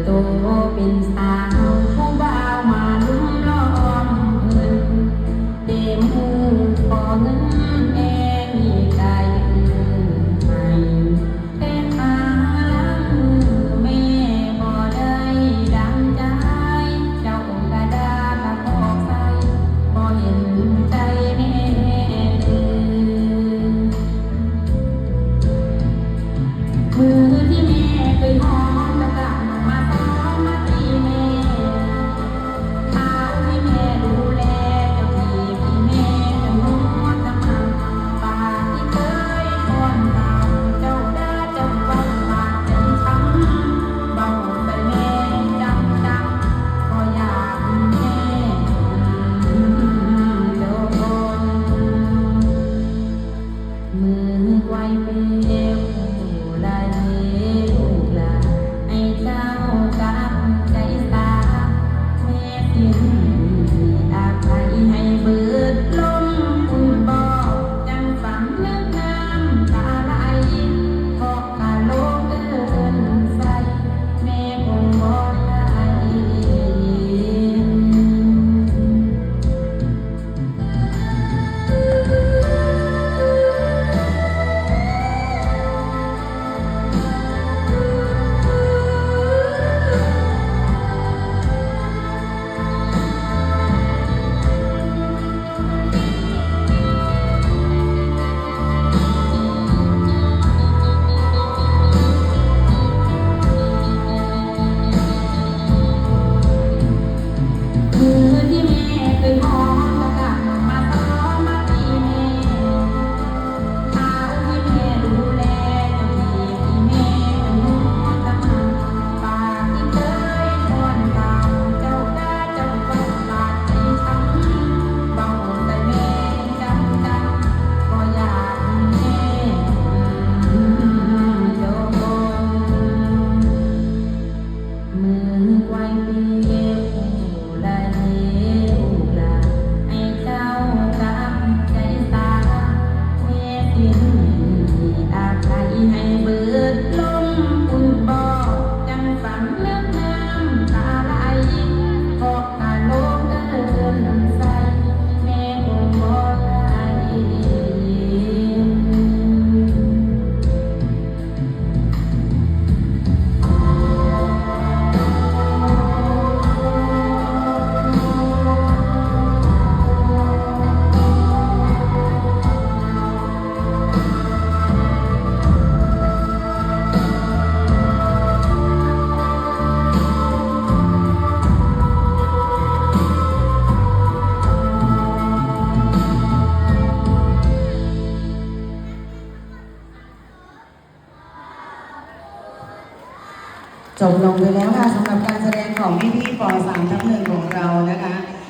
โตเป็นสาวผู้บ่าวมาลุ้มล้อมเพิ่นเต็มหูขอเงินแองมีใจให้แต่ขาลังแม่บ่ได้ดังใจเจ้ากระดากระบอกใส่บ่เห็นใจแม่มือที่แม่เคยหอมกะกลับมาซ้อมมาตีแม่เท้าที่แม่ดูแลเจ้าที่แม่จะนวดน้ำมันปากที่เคยป้อนข้าวเจ้าได้เจ้าเฝ้าบาดใจช้ำเบาใส่แม่จำก็อยากแม่เจ้าคนมือไกวเปลวลายลูกหลานให้เจ้ากับใจสาแม่สิ้นอาภัยให้เบิดลมคุณบอกจังฝังเลือกน้ำตาไหลเพราะขาโลกเดินใส่แม่คงบ่ได้มือที่แม่เคยหอมกะกลับมาซ้อมมาตีแม่เท้าที่แม่ดูแลเจ้าที่แม่จะนวดน้ำมันปากที่เคยป้อนข้าวเจ้าได้เจ้าเฝ้าบาดใจช้ำเบาใส่แม่จำก็อยากแม่เจ้าคนมือไกวเปลวลายลูกหลานให้เจ้ากับใจสาแม่สิ้นอาภัยให้เบิดลมอุ่นบอกจังฝังเลือกน้ำตาไหลเพราะขาโลกเดินใส่แม่คงบ่ได้ จบลงไปแล้วค่ะสำหรับการแสดงของพี่ๆป .3 ทับ 1ของ